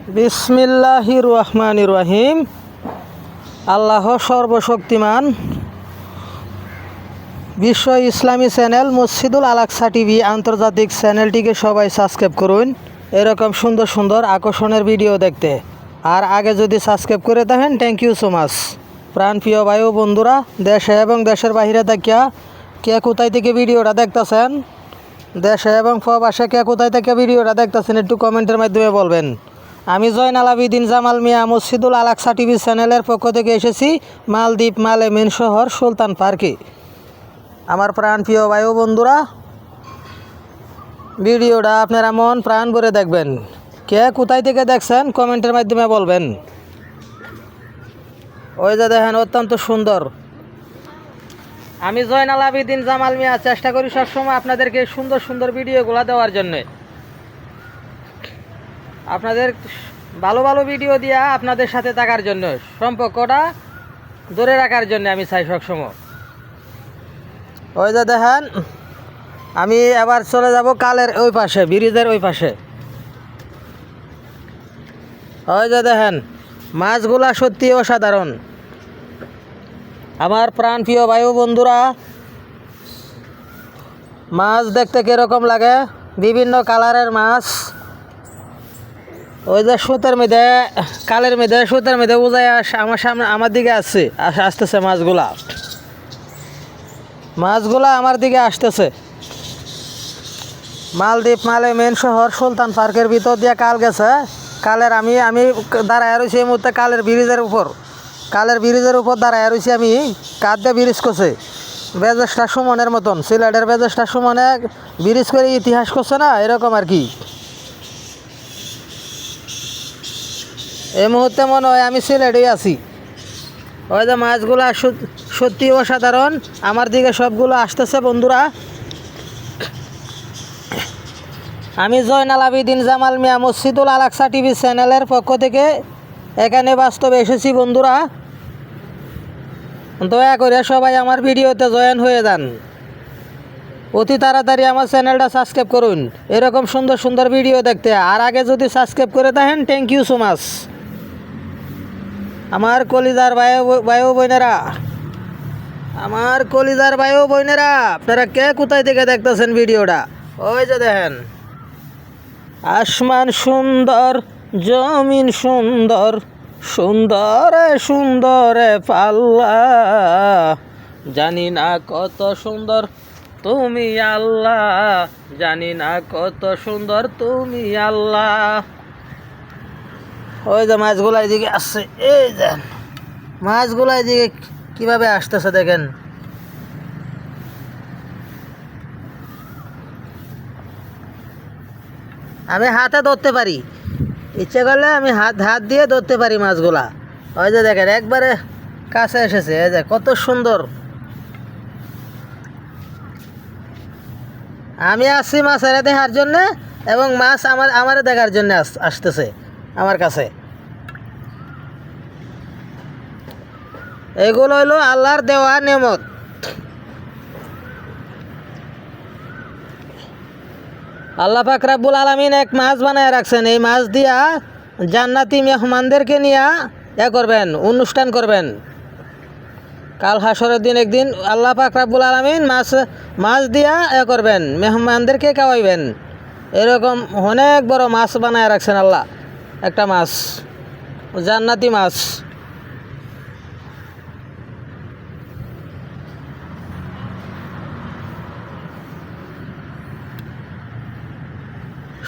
বিসমিল্লাহির রহমানির রহিম। আল্লাহ সর্বশক্তিমান। বিশ্ব ইসলামী চ্যানেল মসজিদুল আলাকসা টিভি আন্তর্জাতিক চ্যানেলটিকে সবাই সাবস্ক্রাইব করুন এরকম সুন্দর সুন্দর আকর্ষণের ভিডিও দেখতে। আর আগে যদি সাবস্ক্রাইব করে থাকেন, থ্যাংক ইউ সো মাচ। প্রাণপ্রিয় ভাই ও বন্ধুরা, দেশে এবং দেশের বাইরে থাকিয়া কে কোথায় থেকে ভিডিওটা দেখতেছেন, দেশে এবং প্রবাসে কে কোথায় থেকে ভিডিওটা দেখতেছেন, একটু কমেন্টের মাধ্যমে বলবেন। আমি জয়নাল আবেদিন জামাল মিয়া মসজিদুল আলাকসা টিভি চ্যানেলের পক্ষ থেকে এসেছি মালদ্বীপ মেন শহর সুলতান পার্কে। আমার প্রাণপ্রিয় ভাই ও বন্ধুরা, ভিডিওটা আপনারা মন প্রাণ ভরে দেখবেন। কে কোথায় থেকে দেখছেন কমেন্টের মাধ্যমে বলবেন। ওই যে দেখেন, অত্যন্ত সুন্দর। আমি জয়নাল আবেদিন জামাল মিয়া চেষ্টা করি সবসময় আপনাদেরকে সুন্দর সুন্দর ভিডিওগুলো দেওয়ার জন্যে, আপনাদের ভালো ভালো ভিডিও দিয়া আপনাদের সাথে থাকার জন্য, সম্পর্কটা ধরে রাখার জন্য আমি চাই সবসময়। ওই যে দেখেন, আমি এবার চলে যাব কালের ওই পাশে, ব্রিজের ওই পাশে। ওই যে দেখেন, মাছগুলা সত্যি অসাধারণ। আমার প্রাণপ্রিয় ভাই ও বন্ধুরা, মাছ দেখতে কীরকম লাগে, বিভিন্ন কালারের মাছ। ওই যে সুতের মধ্যে, কালের মধ্যে, সুতের মধ্যে উজায় আমার সামনে, আমার দিকে আসতেছে মাছগুলা আমার দিকে আসতেছে। মালদ্বীপ মেন শহর সুলতান পার্কের ভিতর দিয়ে কাল গেছে। কালের আমি দাঁড়ায় রয়েছি এই মুহূর্তে কালের ব্রিজের উপর দাঁড়ায় রয়েছি আমি। কাঠ দিয়ে ব্রিজ করছে বেজেস্টার সুমনের মতন, সিলেটের বেজেস্টার সুমনে ব্রিজ করে ইতিহাস করছে না, এরকম আর কি। এই মুহূর্তে মনে হয় আমি সিলেটেই আছি। ওই যে মাছগুলো সত্যি অসাধারণ, আমার দিকে সবগুলো আসতেছে বন্ধুরা। আমি জয়নাল আবেদিন জামাল মিয়া মসজিদুল আলাকসা টিভি চ্যানেলের পক্ষ থেকে এখানে বাস্তবে এসেছি বন্ধুরা। দয়া করে সবাই আমার ভিডিওতে জয়েন হয়ে যান, অতি তাড়াতাড়ি আমার চ্যানেলটা সাবস্ক্রাইব করুন এরকম সুন্দর সুন্দর ভিডিও দেখতে। আর আগে যদি সাবস্ক্রাইব করে থাকেন, থ্যাংক ইউ সো মাচ। আমার কলিজার ভাই ও বোনেরা, আপনারা কে কোথায় থেকে দেখতেছেন ভিডিওটা? ওই যে দেখেন, আসমান সুন্দর, জমিন সুন্দর, সুন্দরে সুন্দরে পাল্লা, জানি না কত সুন্দর তুমি আল্লাহ, জানি না কত সুন্দর তুমি আল্লাহ। ওই যে মাছগুলা এদিকে আসছে, এই যে মাছগুলা এদিকে কীভাবে আসতেছে দেখেন। আমি হাতে ধরতে পারি, ইচ্ছে করলে আমি হাত দিয়ে ধরতে পারি মাছগুলা। ওই যে দেখেন, একবারে কাছে এসেছে। এই যে কত সুন্দর। আমি আসছি মাছের দেখার জন্যে, এবং মাছ আমার দেখার জন্য আসতেছে আমার কাছে। এগুলো হলো আল্লাহর দেওয়া নেমত। আল্লাহ পাক রব্বুল আলামিন এক মাছ বানায় রাখছেন। এই মাছ দিয়া জান্নাতি মেহমানদেরকে নিয়ে করবেন, অনুষ্ঠান করবেন। কাল হাসরের দিন একদিন আল্লাহ পাক রব্বুল আলামিন মাছ দিয়া করবেন, মেহমানদেরকে খাওয়াইবেন। এরকম অনেক বড় মাছ বানায় রাখছেন আল্লাহ, একটা মাছ, জান্নাতি মাছ।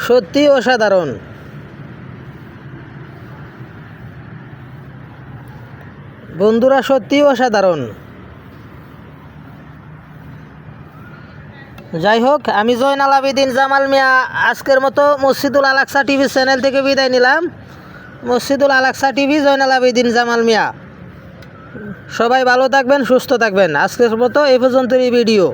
সত্যি অসাধারণ বন্ধুরা, সত্যি অসাধারণ। যাই হোক, আমি জয়নাল আবেদিন জামাল মিয়া আজকের মতো মসজিদুল আলাকসা টিভি চ্যানেল থেকে বিদায় নিলাম। মসজিদুল আলাকসা টিভি, জয়নাল আবেদিন জামাল মিয়া। সবাই ভালো থাকবেন, সুস্থ থাকবেন। আজকের মতো এই পর্যন্তই ভিডিও।